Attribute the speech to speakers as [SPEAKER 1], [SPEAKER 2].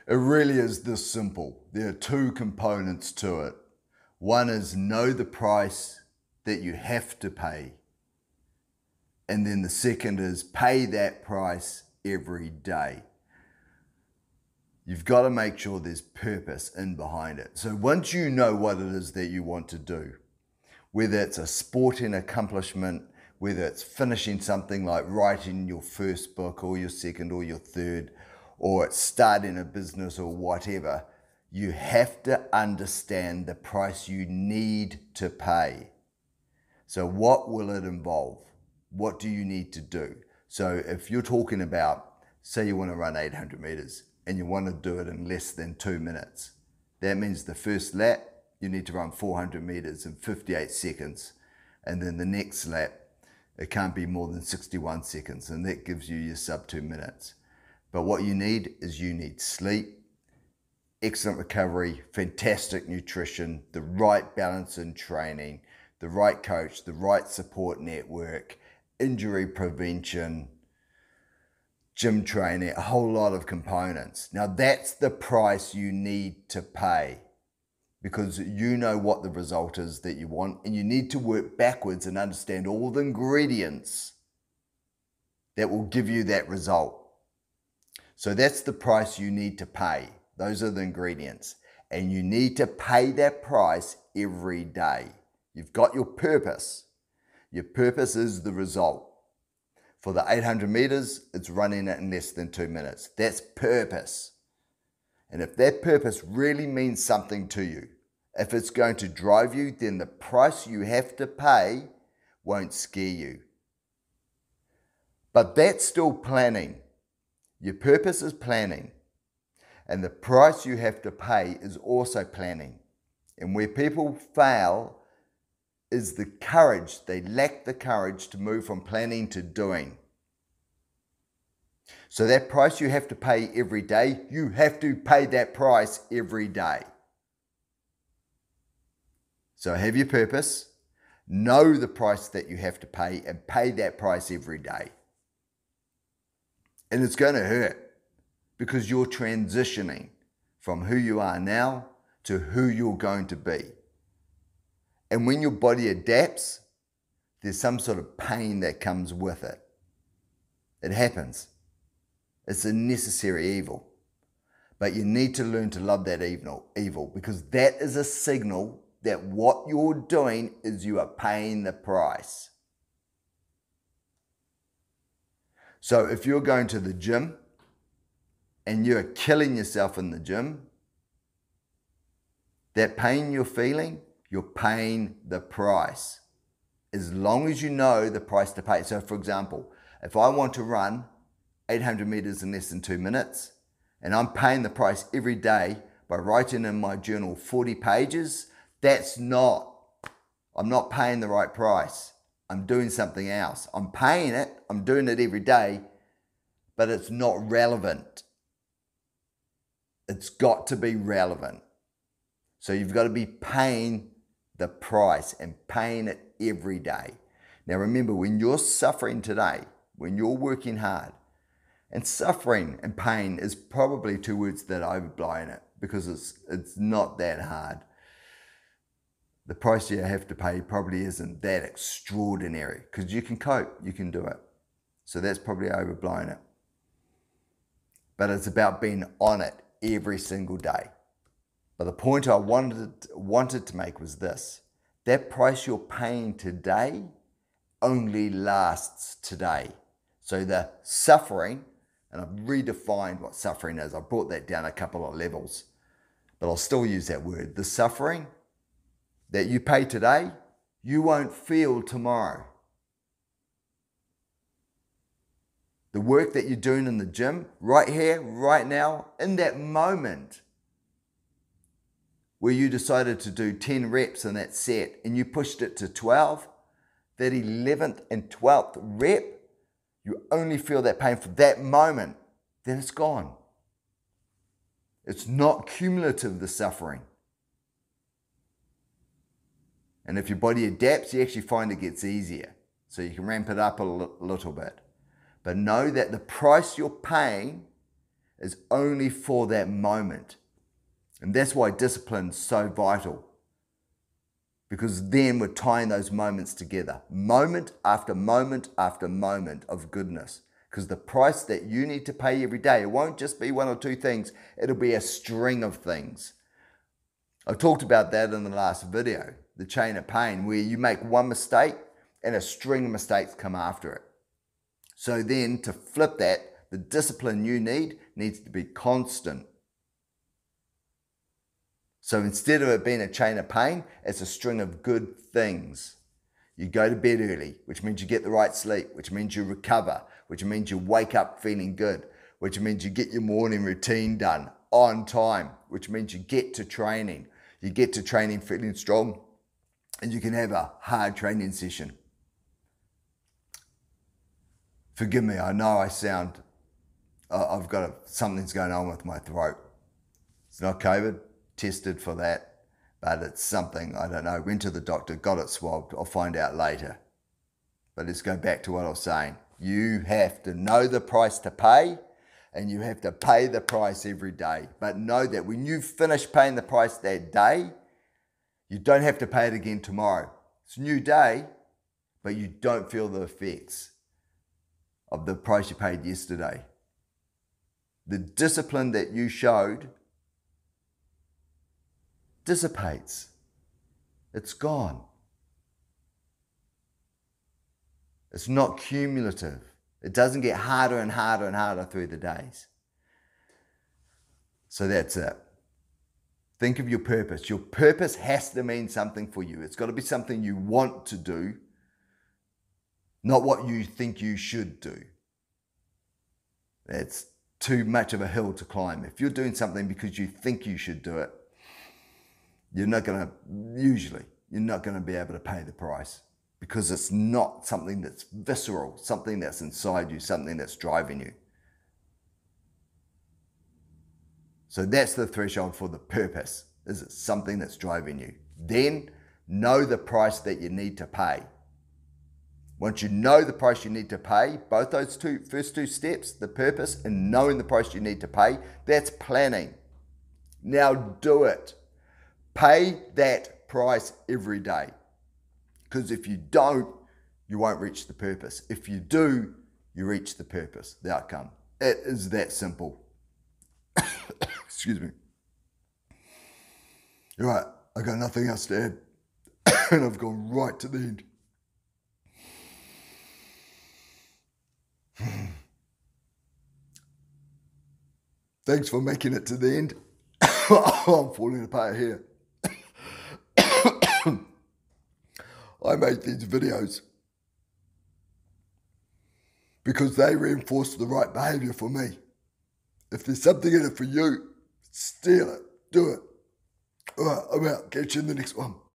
[SPEAKER 1] It really is this simple. There are two components to it. One is know the price that you have to pay. And then the second is pay that price every day. You've got to make sure there's purpose in behind it. So once you know what it is that you want to do, whether it's a sporting accomplishment, whether it's finishing something like writing your first book or your second or your third, or it's starting a business or whatever, you have to understand the price you need to pay. So what will it involve? What do you need to do? So if you're talking about, say you want to run 800 meters and you want to do it in less than 2 minutes, that means the first lap, you need to run 400 meters in 58 seconds. And then the next lap, it can't be more than 61 seconds. And that gives you your sub 2 minutes. But what you need is you need sleep, excellent recovery, fantastic nutrition, the right balance in training, the right coach, the right support network, injury prevention, gym training, a whole lot of components. Now that's the price you need to pay, because you know what the result is that you want, and you need to work backwards and understand all the ingredients that will give you that result. So that's the price you need to pay. Those are the ingredients. And you need to pay that price every day. You've got your purpose. Your purpose is the result. For the 800 meters, it's running it in less than 2 minutes. That's purpose. And if that purpose really means something to you, if it's going to drive you, then the price you have to pay won't scare you. But that's still planning. Your purpose is planning. And the price you have to pay is also planning. And where people fail is the courage. They lack the courage to move from planning to doing. So that price you have to pay every day, you have to pay that price every day. So have your purpose, know the price that you have to pay, and pay that price every day. And it's going to hurt, because you're transitioning from who you are now to who you're going to be. And when your body adapts, there's some sort of pain that comes with it. It happens. It's a necessary evil. But you need to learn to love that evil, because that is a signal that what you're doing is you are paying the price. So if you're going to the gym and you're killing yourself in the gym, that pain you're feeling, you're paying the price. As long as you know the price to pay. So for example, if I want to run 800 meters in less than 2 minutes, and I'm paying the price every day by writing in my journal 40 pages, I'm not paying the right price. I'm doing something else. I'm paying it, I'm doing it every day, but it's not relevant. It's got to be relevant. So you've got to be paying the price and paying it every day. Now remember, when you're suffering today, when you're working hard, and suffering and pain is probably two words that are overblowing it, because it's not that hard. The price you have to pay probably isn't that extraordinary, because you can cope, you can do it. So that's probably overblowing it. But it's about being on it every single day. But the point I wanted to make was this: that price you're paying today only lasts today. So the suffering, and I've redefined what suffering is. I brought that down a couple of levels, but I'll still use that word. The suffering that you pay today, you won't feel tomorrow. The work that you're doing in the gym, right here, right now, in that moment where you decided to do 10 reps in that set and you pushed it to 12, that 11th and 12th rep, you only feel that pain for that moment, then it's gone. It's not cumulative, the suffering. And if your body adapts, you actually find it gets easier. So you can ramp it up a little bit. But know that the price you're paying is only for that moment. And that's why discipline's so vital. Because then we're tying those moments together. Moment after moment after moment of goodness. Because the price that you need to pay every day, it won't just be one or two things. It'll be a string of things. I talked about that in the last video, the chain of pain, where you make one mistake and a string of mistakes come after it. So then to flip that, the discipline you need needs to be constant. So instead of it being a chain of pain, it's a string of good things. You go to bed early, which means you get the right sleep, which means you recover, which means you wake up feeling good, which means you get your morning routine done on time, which means you get to training. You get to training feeling strong, and you can have a hard training session. Forgive me, I know I've got something's going on with my throat. It's not COVID, tested for that, but it's something, I don't know, went to the doctor, got it swabbed, I'll find out later. But let's go back to what I was saying. You have to know the price to pay, and you have to pay the price every day. But know that when you finish paying the price that day, you don't have to pay it again tomorrow. It's a new day, but you don't feel the effects of the price you paid yesterday. The discipline that you showed dissipates. It's gone. It's not cumulative. It doesn't get harder and harder and harder through the days. So that's it. Think of your purpose. Your purpose has to mean something for you. It's got to be something you want to do, not what you think you should do. That's too much of a hill to climb. If you're doing something because you think you should do it, you're not going to be able to pay the price, because it's not something that's visceral, something that's inside you, something that's driving you. So that's the threshold for the purpose. Is it something that's driving you? Then know the price that you need to pay. Once you know the price you need to pay, both those first two steps, the purpose and knowing the price you need to pay, that's planning. Now do it. Pay that price every day. Because if you don't, you won't reach the purpose. If you do, you reach the purpose, the outcome. It is that simple. Excuse me. You're right, I got nothing else to add. And I've gone right to the end. Thanks for making it to the end. I'm falling apart here. I made these videos because they reinforce the right behavior for me. If there's something in it for you, steal it, do it. All right, I'm out. Catch you in the next one.